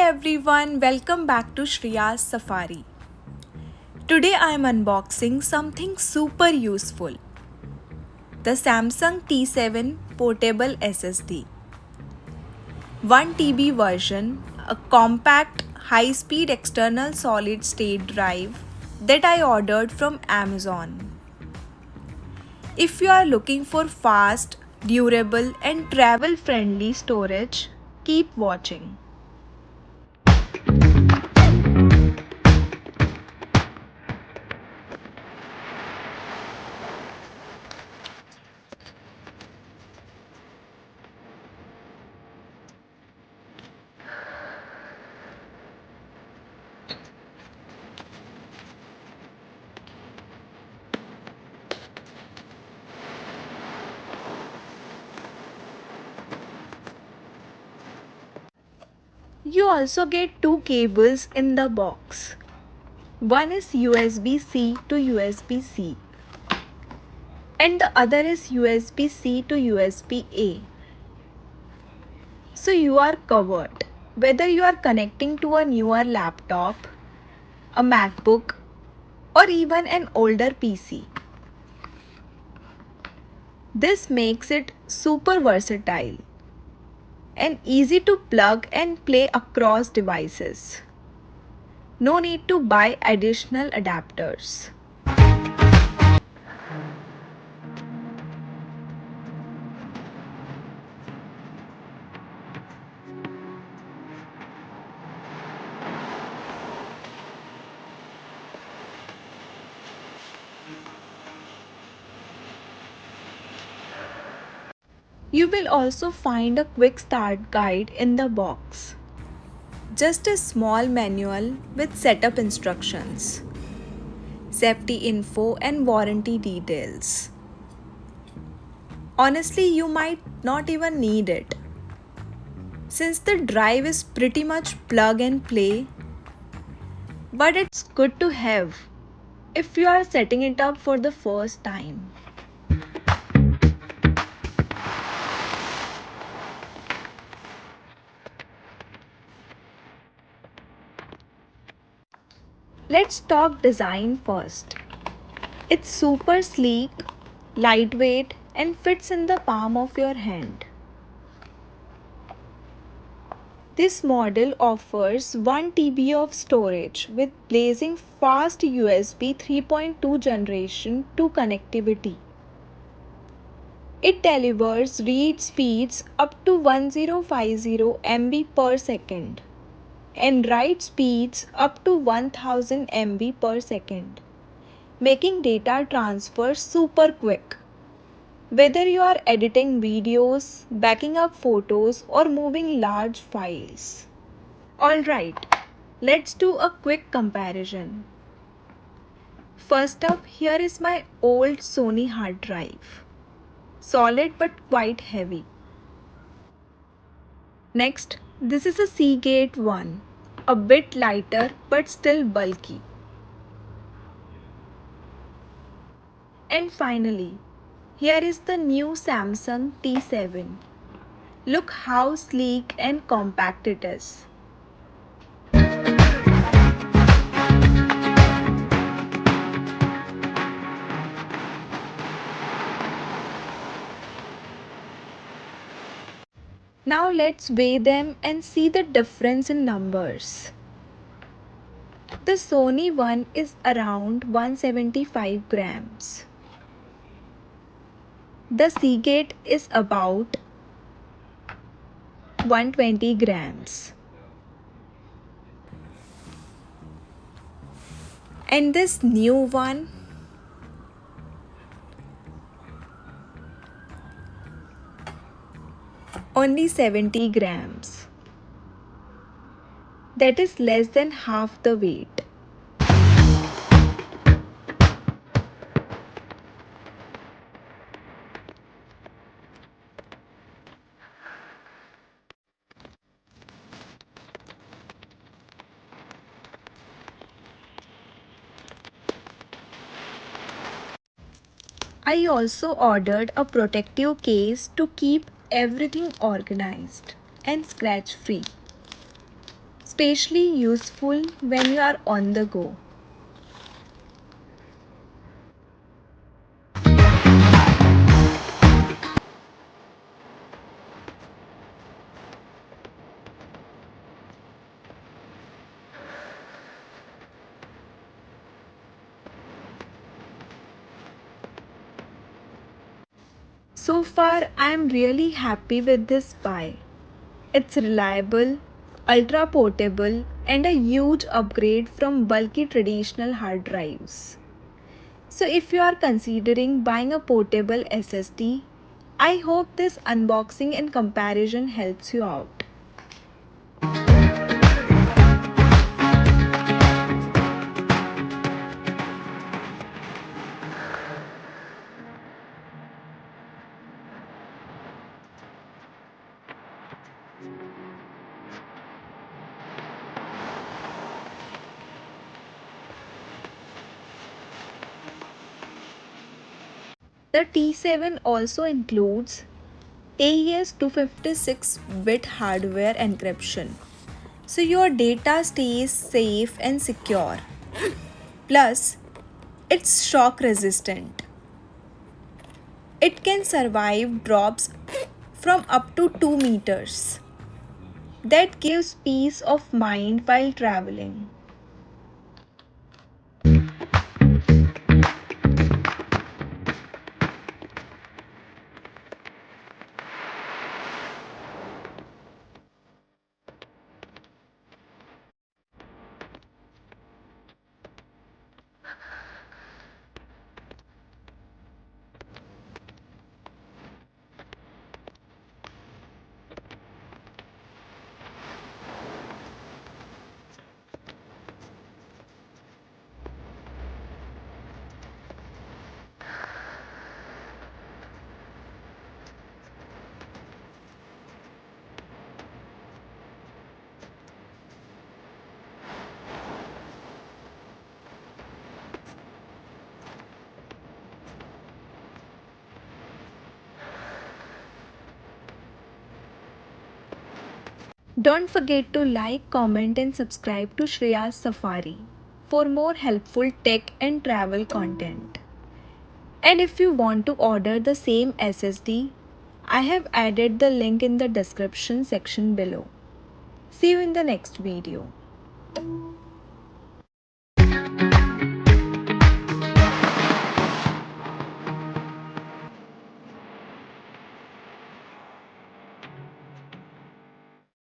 everyone, welcome back to Shriya's Safari. Today I am unboxing something super useful, the Samsung T7 Portable SSD. 1 TB version, a compact, high-speed external solid-state drive that I ordered from Amazon. If you are looking for fast, durable and travel-friendly storage, keep watching. You also get two cables in the box. One is USB-C to USB-C and the other is USB-C to USB-A. So you are covered. Whether you are connecting to a newer laptop, a MacBook or even an older PC. This makes it super versatile and easy to plug and play across devices. No need to buy additional adapters. You will also find a quick start guide in the box. Just a small manual with setup instructions, safety info and warranty details. Honestly, you might not even need it, since the drive is pretty much plug and play, but it's good to have if you are setting it up for the first time. Let's talk design first. It's super sleek, lightweight and fits in the palm of your hand. This model offers 1 TB of storage with blazing fast USB 3.2 generation 2 connectivity. It delivers read speeds up to 1050 MB per second and write speeds up to 1000 MB per second, making data transfer super quick. Whether you are editing videos, backing up photos, or moving large files. Alright, let's do a quick comparison. First up, here is my old Sony hard drive. Solid but quite heavy. Next, this is a Seagate one. A bit lighter but still bulky. And finally, here is the new Samsung T7. Look how sleek and compact it is. Now let's weigh them and see the difference in numbers. The Sony one is around 175 grams. The Seagate is about 120 grams. And this new one only 70 grams. That is less than half the weight. I also ordered a protective case to keep everything organized and scratch free. especially useful when you are on the go. So far, I am really happy with this buy. It's reliable, ultra portable, and a huge upgrade from bulky traditional hard drives. So, if you are considering buying a portable SSD, I hope this unboxing and comparison helps you out. The T7 also includes AES 256-bit hardware encryption, so your data stays safe and secure. Plus, it's shock resistant. It can survive drops from up to 2 meters. That gives peace of mind while traveling. Don't forget to like, comment, and subscribe to Shreya's Safari for more helpful tech and travel content. And if you want to order the same SSD, I have added the link in the description section below. See you in the next video.